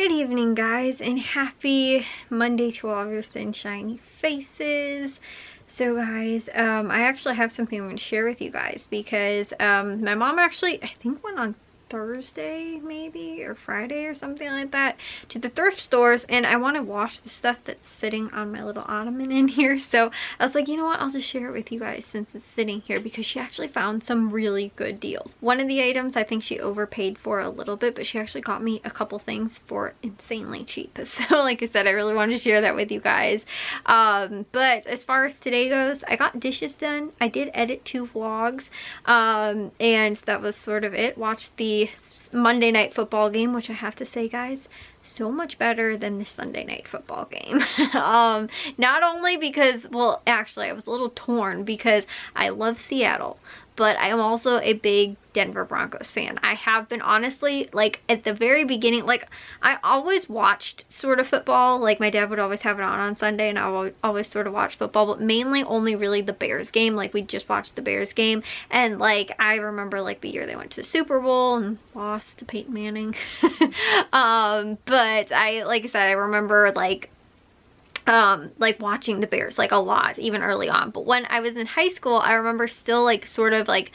Good evening, guys, and happy Monday to all of your sunshiny faces. So guys, I actually have something I'm going to share with you guys because my mom actually, I think, went on Thursday maybe or Friday or something like that to the thrift stores, and I want to wash the stuff that's sitting on my little ottoman in here. So I was like, you know what, I'll just share it with you guys since it's sitting here, because she actually found some really good deals. One of the items I think she overpaid for a little bit, but she actually got me a couple things for insanely cheap. So like I said, I really wanted to share that with you guys. But as far as today goes, I got dishes done. I did edit 2 vlogs, and that was sort of it. Watched the Monday night football game, which I have to say, guys, so much better than the Sunday night football game. Not only because, well, actually I was a little torn because I love Seattle, but I am also a big Denver Broncos fan. I have been, honestly, like at the very beginning, like I always watched sort of football. Like my dad would always have it on Sunday, and I would always sort of watch football, but mainly only really the Bears game. Like we just watched the Bears game, and like I remember like the year they went to the Super Bowl and lost to Peyton Manning. But like I said, I remember like watching the Bears like a lot, even early on. But when I was in high school, I remember still like sort of like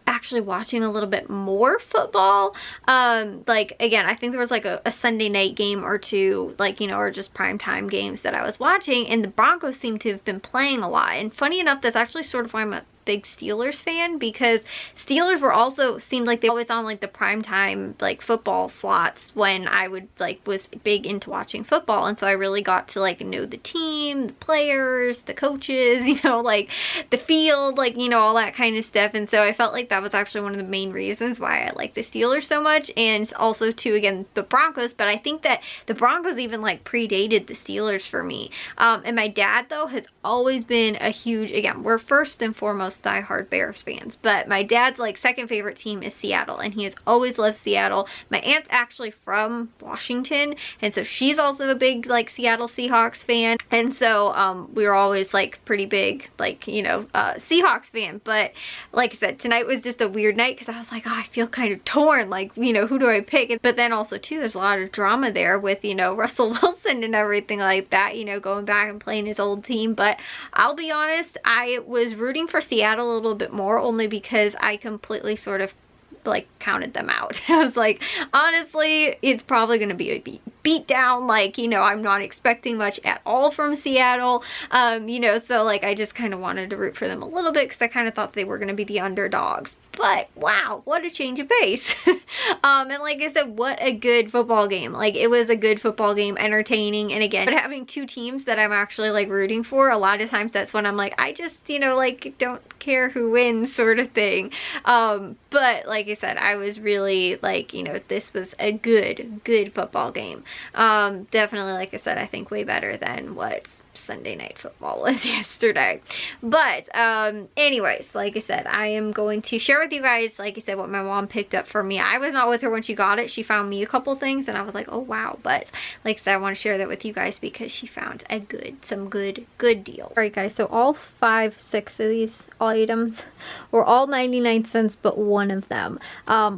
actually watching a little bit more football. Like again, I think there was like a Sunday night game or two, like, you know, or just primetime games that I was watching, and the Broncos seem to have been playing a lot. And funny enough, that's actually sort of why I'm a big Steelers fan, because Steelers were also, seemed like they were always on like the primetime like football slots when I would like was big into watching football. And so I really got to like know the team, the players, the coaches, you know, like the field, like, you know, all that kind of stuff. And so I felt like that was actually one of the main reasons why I like the Steelers so much, and also too, again, the Broncos. But I think that the Broncos even like predated the Steelers for me. And my dad though has always been a huge, again, we're first and foremost diehard Bears fans, but my dad's like second favorite team is Seattle, and he has always loved Seattle. My aunt's actually from Washington, and so she's also a big like Seattle Seahawks fan, and so we were always like pretty big, like, you know, Seahawks fan. But like I said, tonight was just a weird night because I was like, oh, I feel kind of torn, like, you know, who do I pick? But then also too, there's a lot of drama there with, you know, Russell Wilson and everything like that, you know, going back and playing his old team. But I'll be honest, I was rooting for Seattle a little bit more, only because I completely sort of like counted them out. I was like, honestly, it's probably gonna be a beat down, like, you know, I'm not expecting much at all from Seattle, you know, so like I just kind of wanted to root for them a little bit because I kind of thought they were gonna be the underdogs. But wow, what a change of pace. And like I said, what a good football game. Like it was a good football game, entertaining. And again, but having 2 teams that I'm actually like rooting for, a lot of times that's when I'm like, I just, you know, like don't care who wins sort of thing. But like I said, I was really like, you know, this was a good football game. Definitely, like I said, I think way better than what Sunday night football was yesterday. But anyways, like I said, I am going to share with you guys, like I said, what my mom picked up for me. I was not with her when she got it. She found me a couple things and I was like, oh wow. But like I said, I want to share that with you guys because she found some good deals. All right guys, so all 6 of these items were all 99 cents, but one of them,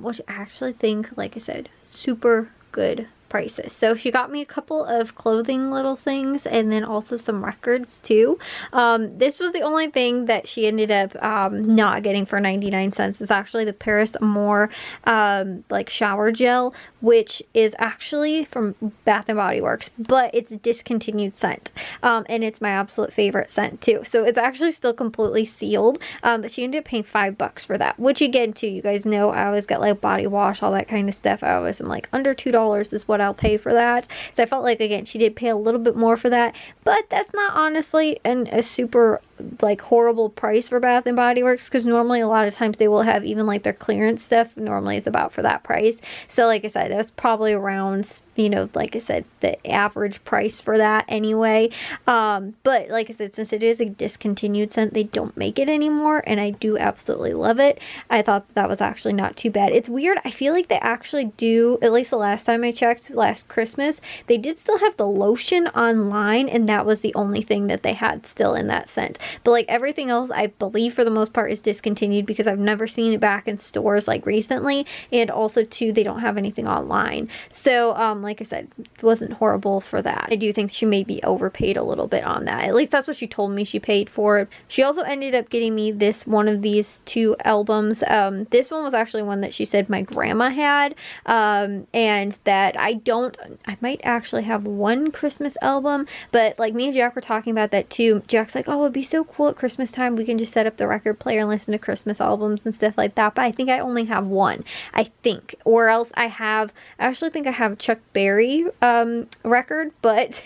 which I actually think, like I said, super good prices. So she got me a couple of clothing little things, and then also some records too. This was the only thing that she ended up not getting for 99 cents. It's actually the Paris Amour like shower gel, which is actually from Bath and Body Works, but it's a discontinued scent, and it's my absolute favorite scent too. So it's actually still completely sealed, but she ended up paying $5 for that, which again too, you guys know I always get like body wash, all that kind of stuff. I always am like under $2 is what I'll pay for that. So I felt like, again, she did pay a little bit more for that, but that's not honestly a super like horrible price for Bath and Body Works, because normally a lot of times they will have even like their clearance stuff normally is about for that price. So like I said, that's probably around, you know, like I said, the average price for that anyway. But like I said, since it is a discontinued scent, they don't make it anymore, and I do absolutely love it. I thought that was actually not too bad. It's weird, I feel like they actually do, at least the last time I checked, last Christmas, they did still have the lotion online, and that was the only thing that they had still in that scent. but like everything else I believe for the most part is discontinued because I've never seen it back in stores like recently, and also too they don't have anything online. So like I said, it wasn't horrible for that. I do think she maybe overpaid a little bit on that. At least that's what she told me she paid for it. She also ended up getting me this one of these 2 albums. This one was actually one that she said my grandma had, and that I might actually have one Christmas album, but like me and Jack were talking about that too. Jack's like, oh, it'd be so cool at Christmas time, we can just set up the record player and listen to Christmas albums and stuff like that, but I think I only have one, I think, or else I actually think I have a Chuck Berry record, but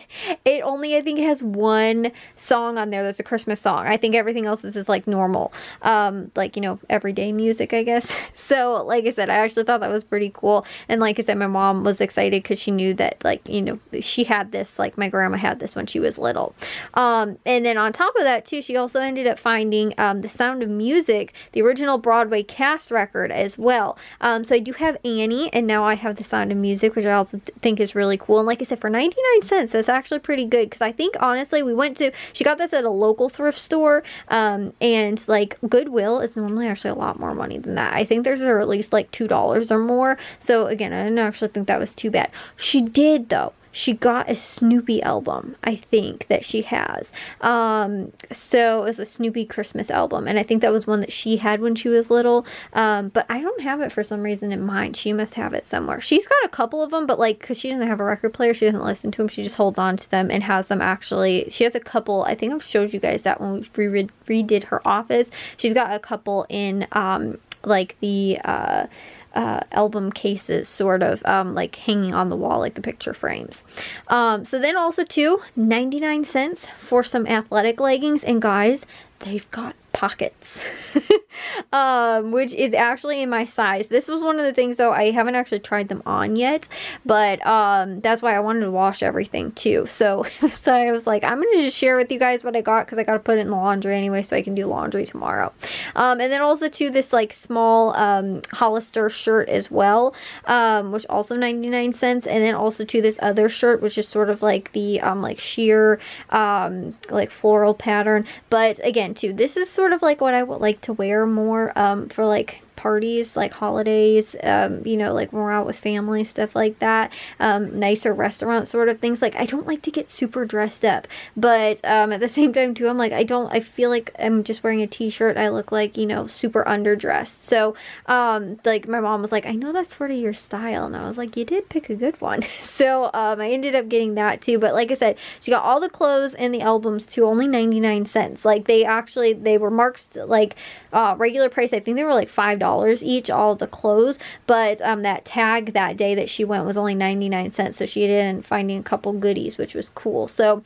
it only, I think it has one song on there that's a Christmas song. I think everything else is just like normal, like, you know, everyday music, I guess. So like I said, I actually thought that was pretty cool, and like I said, my mom was excited because she knew that, like, you know, she had this, like my grandma had this when she was little. And then on top of that too, she also ended up finding The Sound of Music, the original Broadway cast record as well. So I do have Annie, and now I have The Sound of Music, which I also think is really cool. And like I said, for 99 cents, that's actually pretty good, because I think honestly she got this at a local thrift store, and like Goodwill is normally actually a lot more money than that. I think theirs are at least like $2 or more. So again, I didn't actually think that was too bad. She did though. She got a Snoopy album, I think, that she has. So it was a Snoopy Christmas album, and I think that was one that she had when she was little. But I don't have it for some reason in mine. She must have it somewhere. She's got a couple of them, but like, because she doesn't have a record player, she doesn't listen to them. She just holds on to them and has them actually. She has a couple. I think I've showed you guys that when we redid her office. She's got a couple in like the album cases, sort of like hanging on the wall, like the picture frames. So then also too, 99 cents for some athletic leggings, and guys, they've got pockets. Which is actually in my size. This was one of the things though, I haven't actually tried them on yet, but that's why I wanted to wash everything too. So I was like, I'm gonna just share with you guys what I got, because I gotta put it in the laundry anyway so I can do laundry tomorrow. And then also too, this like small Hollister shirt as well, which also 99 cents. And then also too, this other shirt, which is sort of like the like sheer like floral pattern, but again too, this is sort of like what I would like to wear more for like parties, like holidays, you know, like when we're out with family, stuff like that, nicer restaurant sort of things. Like I don't like to get super dressed up, but at the same time too, I'm like, I feel like I'm just wearing a t-shirt, I look like, you know, super underdressed. So like my mom was like, I know that's sort of your style, and I was like, you did pick a good one. So I ended up getting that too, but like I said, she got all the clothes and the albums too, only 99 cents. Like they were marked like regular price. I think they were like $5 each, all of the clothes, but that tag that day that she went was only 99 cents, so she ended up finding a couple goodies, which was cool. So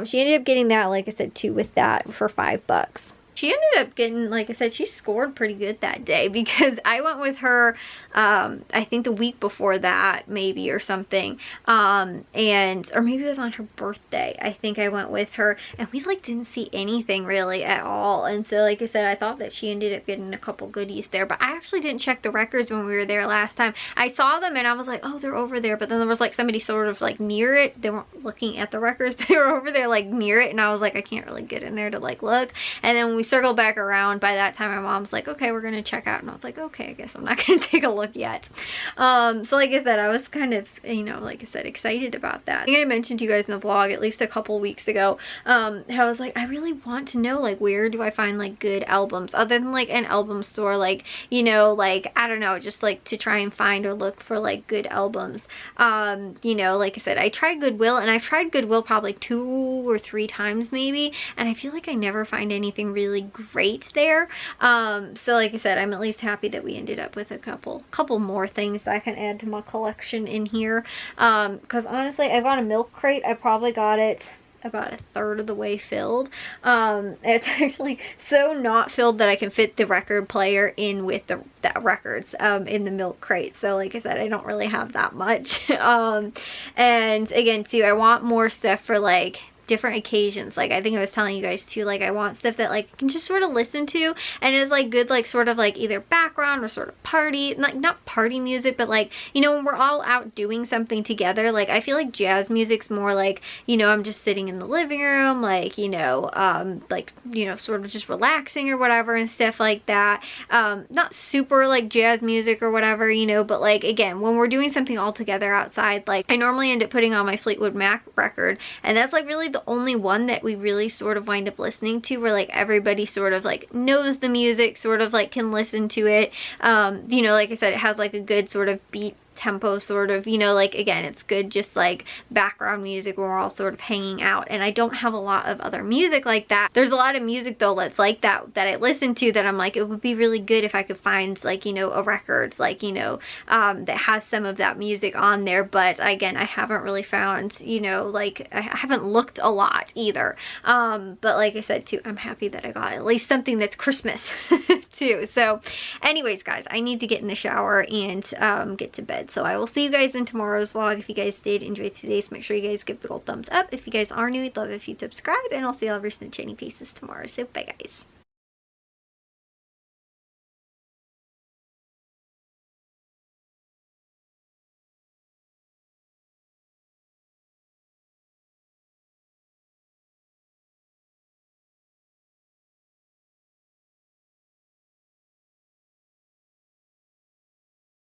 she ended up getting that, like I said too, with that for $5. She ended up getting, like I said, she scored pretty good that day, because I went with her, I think the week before that, maybe, or something, or maybe it was on her birthday. I think I went with her, and we like didn't see anything really at all, and so like I said, I thought that she ended up getting a couple goodies there, but I actually didn't check the records when we were there last time. I saw them and I was like, oh, they're over there, but then there was like somebody sort of like near it. They weren't looking at the records, but they were over there like near it, and I was like, I can't really get in there to like look. And then when we circled back around, by that time my mom's like, okay, we're gonna check out, and I was like, okay, I guess I'm not gonna take a look yet. So like I said, I was kind of, you know, like I said, excited about that. I think I mentioned to you guys in the vlog at least a couple weeks ago, how I was like, I really want to know, like, where do I find like good albums other than like an album store, like, you know, like, I don't know, just like to try and find or look for like good albums. You know, like I said, I tried Goodwill, and I've tried Goodwill probably 2 or 3 times maybe, and I feel like I never find anything really great there. So like I said, I'm at least happy that we ended up with a couple more things that I can add to my collection in here, because honestly, I got a milk crate. I probably got it about 1/3 of the way filled. It's actually so not filled that I can fit the record player in with the records in the milk crate. So like I said, I don't really have that much. And again too, I want more stuff for like different occasions. Like I think I was telling you guys too, like I want stuff that like I can just sort of listen to, and is like good, like sort of like either background background or sort of party, like not party music, but like, you know, when we're all out doing something together. Like I feel like jazz music's more like, you know, I'm just sitting in the living room, like, you know, sort of just relaxing or whatever and stuff like that. Not super like jazz music or whatever, you know, but like, again, when we're doing something all together outside, like I normally end up putting on my Fleetwood Mac record, and that's like really the only one that we really sort of wind up listening to, where like everybody sort of like knows the music, sort of like can listen to it. You know, like I said, it has like a good sort of beat tempo, sort of, you know, like again, it's good just like background music when we're all sort of hanging out. And I don't have a lot of other music like that. There's a lot of music though that's like that I listen to, that I'm like, it would be really good if I could find like, you know, a record like, you know, that has some of that music on there. But again, I haven't really found, you know, like I haven't looked a lot either. But like I said too, I'm happy that I got at least something that's Christmas too. So anyways, guys, I need to get in the shower and get to bed. So I will see you guys in tomorrow's vlog. If you guys did enjoy today's, make sure you guys give the old thumbs up. If you guys are new, I'd love it if you'd subscribe, and I'll see all of your snitch faces tomorrow. So bye guys.